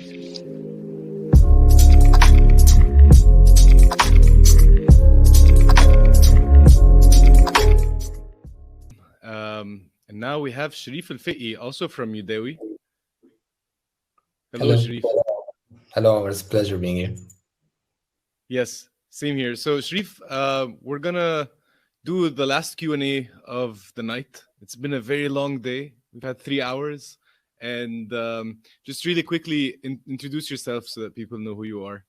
And now we have Sherif El-feky, also from Yodawy. Hello, Hello. Sherif. Hello, it's a pleasure being here. Yes, same here. So, Sherif, we're gonna do the last Q&A of the night. It's been a very long day. We've had 3 hours. And just really quickly introduce yourself so that people know who you are.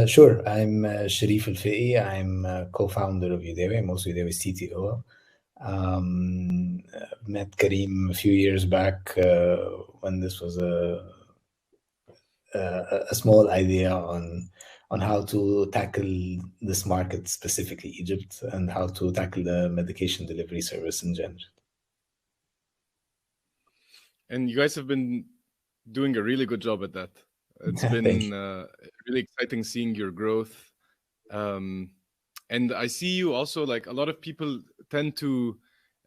Sure. I'm Sherif El-feky. I'm co-founder of Yodawy. I'm also Yodawy's CTO. Met Kareem a few years back when this was a small idea on how to tackle this market, specifically Egypt, and how to tackle the medication delivery service in general. And you guys have been doing a really good job at that. It's been really exciting seeing your growth. And I see you also, like, a lot of people tend to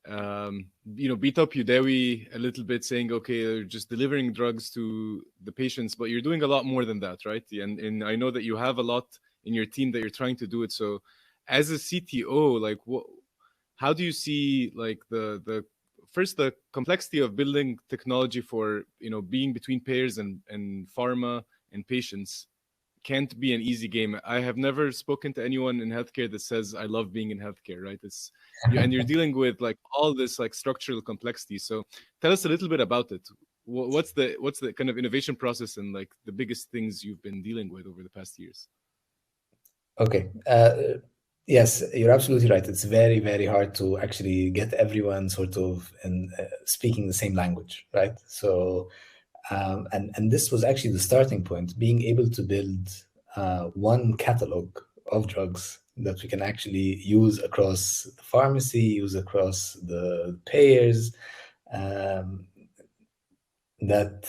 beat up Yodawy a little bit, saying, okay, they're just delivering drugs to the patients, but you're doing a lot more than that, right? And I know that you have a lot in your team that you're trying to do it. So as a CTO, like, how do you see, like, the complexity of building technology for, being between payers and pharma and patients can't be an easy game. I have never spoken to anyone in healthcare that says I love being in healthcare, right? And you're dealing with like all this like structural complexity. So tell us a little bit about it. What's the kind of innovation process and like the biggest things you've been dealing with over the past years? Okay. Yes, you're absolutely right. It's very, very hard to actually get everyone sort of speaking the same language, right? So, and this was actually the starting point, being able to build one catalog of drugs that we can actually use across the pharmacy, use across the payers, that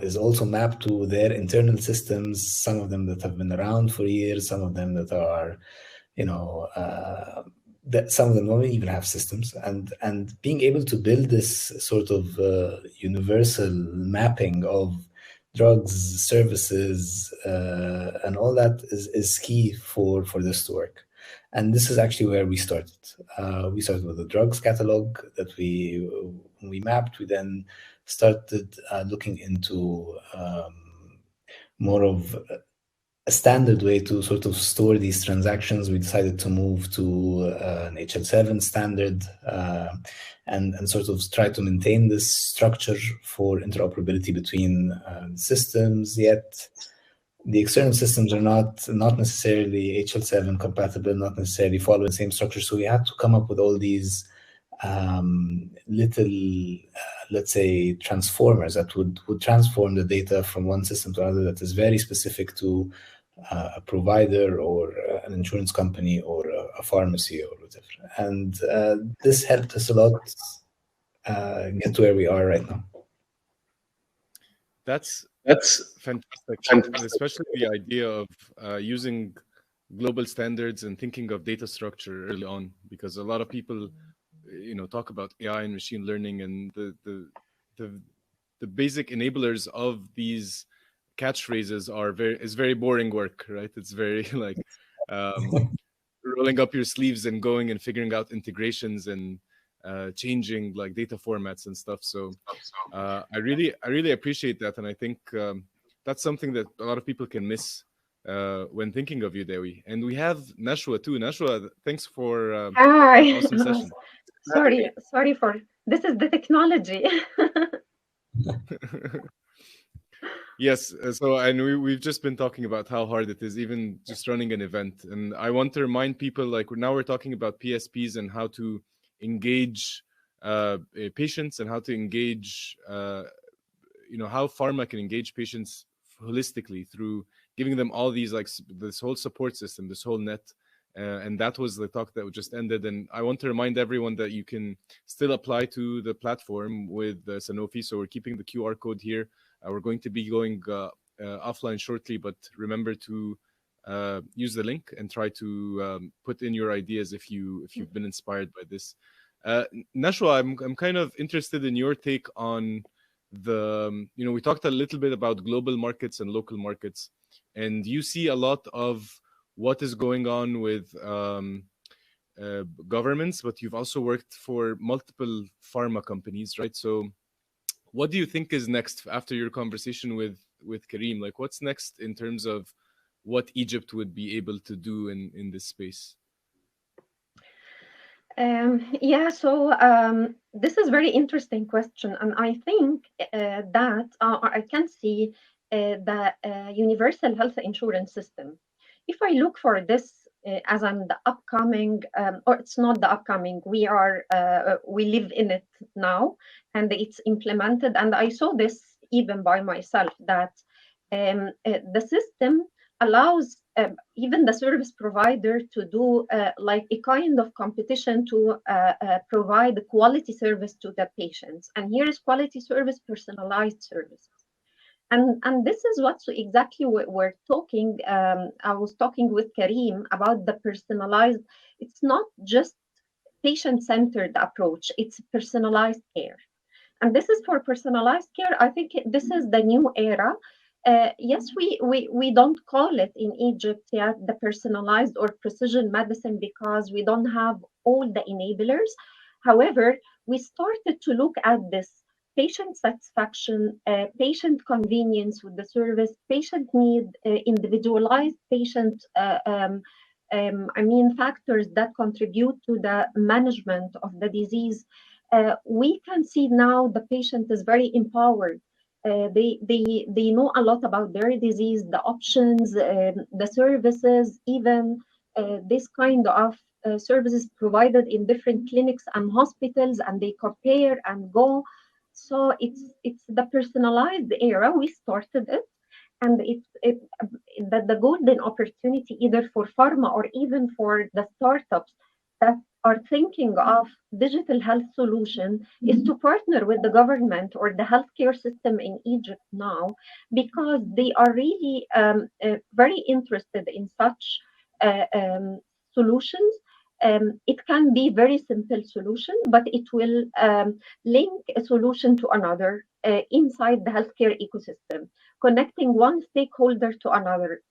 is also mapped to their internal systems, some of them that have been around for years, some of them that are that some of them don't even have systems, and being able to build this sort of universal mapping of drugs, services, and all that is key for this to work. And this is actually where we started. We started with a drugs catalog that we mapped. We then started looking into more of a standard way to sort of store these transactions. We decided to move to an HL7 standard and sort of try to maintain this structure for interoperability between systems, yet the external systems are not necessarily HL7 compatible, not necessarily following the same structure. So we had to come up with all these little, let's say, transformers that would transform the data from one system to another that is very specific to a provider or an insurance company or a pharmacy or whatever. And this helped us a lot get to where we are right now. That's fantastic, especially the idea of using global standards and thinking of data structure early on, because a lot of people talk about AI and machine learning, and the basic enablers of these catchphrases is very boring work, right? It's very like rolling up your sleeves and going and figuring out integrations and changing like data formats and stuff. So I really appreciate that, and I think that's something that a lot of people can miss when thinking of Yodawy. And we have Nashwa too. Nashwa, thanks for Hi. an awesome session. Sorry for this is the technology. Yes, so and we've just been talking about how hard it is, even just running an event. And I want to remind people, like now we're talking about PSPs and how to engage patients and how to engage, how pharma can engage patients holistically through giving them all these, like this whole support system, this whole net. And that was the talk that just ended. And I want to remind everyone that you can still apply to the platform with Sanofi. So we're keeping the QR code here. We're going to be going offline shortly, but remember to use the link and try to put in your ideas if you've been inspired by this. Nashwa, I'm kind of interested in your take on we talked a little bit about global markets and local markets, and you see a lot of what is going on with governments, but you've also worked for multiple pharma companies, right? So what do you think is next after your conversation with Kareem? Like, what's next in terms of what Egypt would be able to do in this space? Yeah, so this is very interesting question, and I think that I can see the universal health insurance system. If I look for this as on the upcoming, or it's not the upcoming, we live in it now, and it's implemented. And I saw this even by myself that the system allows even the service provider to do like a kind of competition to provide quality service to the patients. And here is quality service, personalized services. And this is what exactly we're talking. I was talking with Kareem about the personalized. It's not just patient-centered approach. It's personalized care. And this is for personalized care. I think this is the new era. Yes, we don't call it in Egypt yet the personalized or precision medicine because we don't have all the enablers. However, we started to look at this patient satisfaction, patient convenience with the service, patient need, individualized patient factors that contribute to the management of the disease. We can see now the patient is very empowered. They know a lot about their disease, the options, the services, even this kind of services provided in different clinics and hospitals, and they compare and go. So it's the personalized era. We started it, and the golden opportunity either for pharma or even for the startups that are thinking of digital health solution is to partner with the government or the healthcare system in Egypt now, because they are really very interested in such solutions. It can be very simple solution, but it will link a solution to another inside the healthcare ecosystem, connecting one stakeholder to another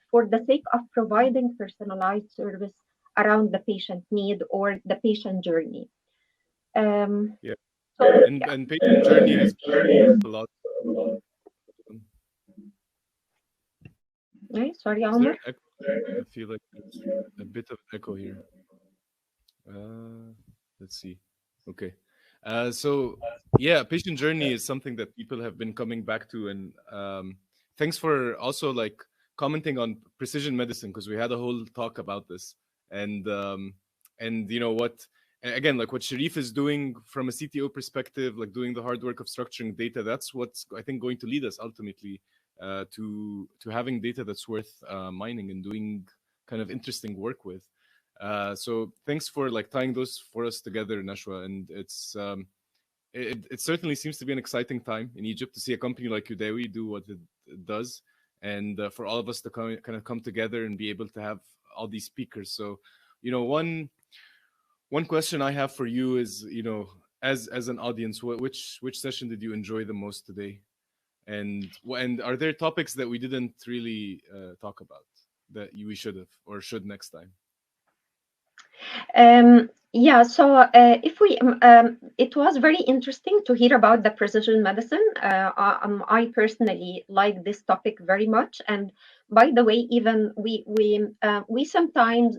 for the sake of providing personalized service around the patient need or the patient journey. Yeah. So, And patient journey has a lot. sorry, Is there Omar. echo? I feel like there's a bit of echo here. Let's see. Okay. So yeah, patient journey is something that people have been coming back to, and thanks for also like commenting on precision medicine, because we had a whole talk about this, and you know what, again, like what Sherif is doing from a CTO perspective, like doing the hard work of structuring data, that's what's I think going to lead us ultimately to having data that's worth mining and doing kind of interesting work with. So thanks for like tying those for us together, Nashwa. And it certainly seems to be an exciting time in Egypt to see a company like Yodawy do what it does, and for all of us to kind of come together and be able to have all these speakers. So, you know, one question I have for you is, you know, as an audience, which session did you enjoy the most today? And are there topics that we didn't really talk about that we should have or should next time? Yeah, so if we, it was very interesting to hear about the precision medicine. I personally like this topic very much. And by the way, even we sometimes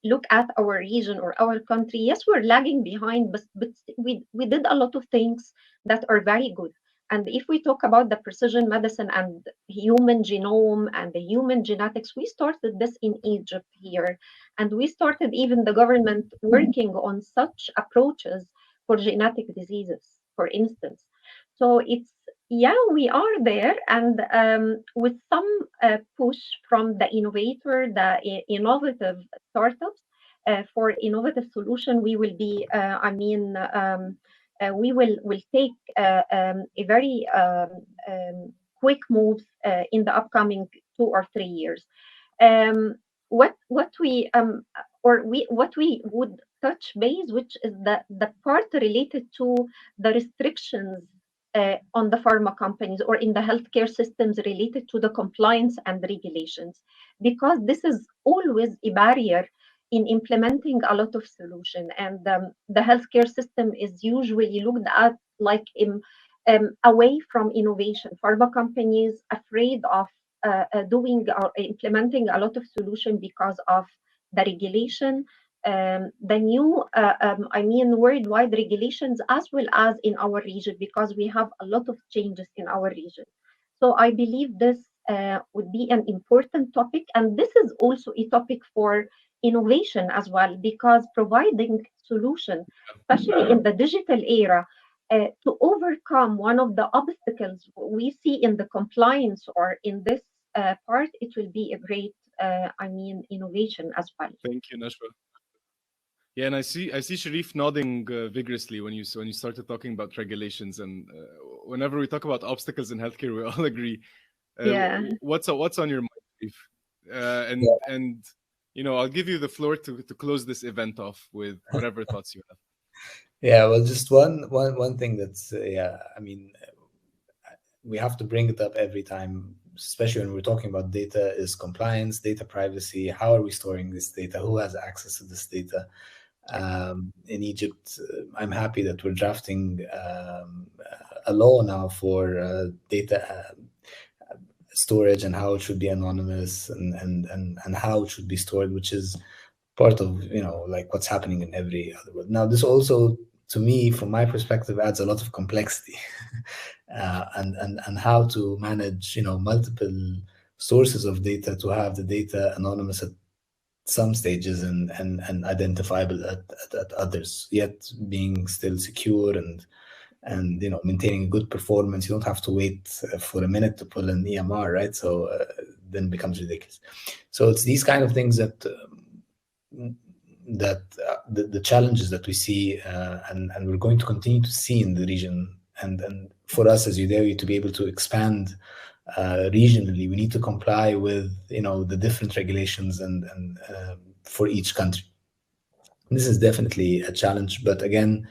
look at our region or our country. Yes, we're lagging behind, but we did a lot of things that are very good. And if we talk about the precision medicine and human genome and the human genetics, we started this in Egypt here. And we started even the government working on such approaches for genetic diseases, for instance. So it's, yeah, we are there. And with some push from the innovator, the innovative startups for innovative solution, we will be, we will take a very quick moves in the upcoming 2 or 3 years. What we would touch base, which is the part related to the restrictions on the pharma companies or in the healthcare systems related to the compliance and regulations, because this is always a barrier in implementing a lot of solution. And the healthcare system is usually looked at like away from innovation. Pharma companies afraid of doing or implementing a lot of solution because of the regulation, the new, worldwide regulations, as well as in our region, because we have a lot of changes in our region. So I believe this would be an important topic. And this is also a topic for innovation as well, because providing solution, especially in the digital era, to overcome one of the obstacles we see in the compliance or in this part, it will be a great, innovation as well. Thank you, Nashwa. Yeah, and I see Sherif nodding vigorously when you started talking about regulations, and whenever we talk about obstacles in healthcare, we all agree. Yeah. What's on your mind, Sherif? And I'll give you the floor to close this event off with whatever thoughts you have. Yeah, well, just one thing that's we have to bring it up every time, especially when we're talking about data, is compliance, data privacy. How are we storing this data? Who has access to this data? In Egypt, I'm happy that we're drafting a law now for data storage and how it should be anonymous and how it should be stored, which is part of like what's happening in every other world. Now, this also, to me, from my perspective, adds a lot of complexity and how to manage multiple sources of data, to have the data anonymous at some stages and identifiable at others, yet being still secure and maintaining good performance. You don't have to wait for a minute to pull an EMR, right? So then it becomes ridiculous. So it's these kind of things that the challenges that we see and we're going to continue to see in the region, and for us as Yodawy to be able to expand regionally, we need to comply with the different regulations and for each country. This is definitely a challenge, but again,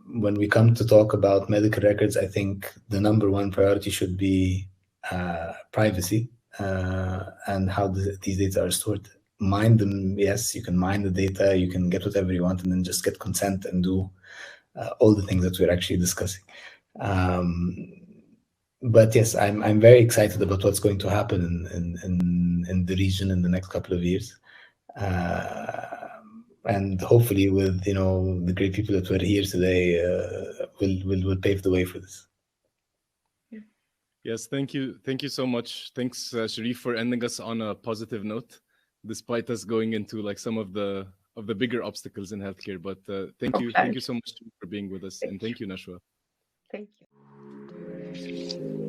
when we come to talk about medical records, I think the number one priority should be privacy and how these data are stored. Mine them, yes, you can mine the data, you can get whatever you want, and then just get consent and do all the things that we're actually discussing. But yes, I'm very excited about what's going to happen in the region in the next couple of years. And hopefully with the great people that were here today will pave the way for this. Yes, thank you so much. Thanks, Sherif, for ending us on a positive note, despite us going into like some of the bigger obstacles in healthcare. But thank you so much for being with us, and thank you, Nashwa. Thank you.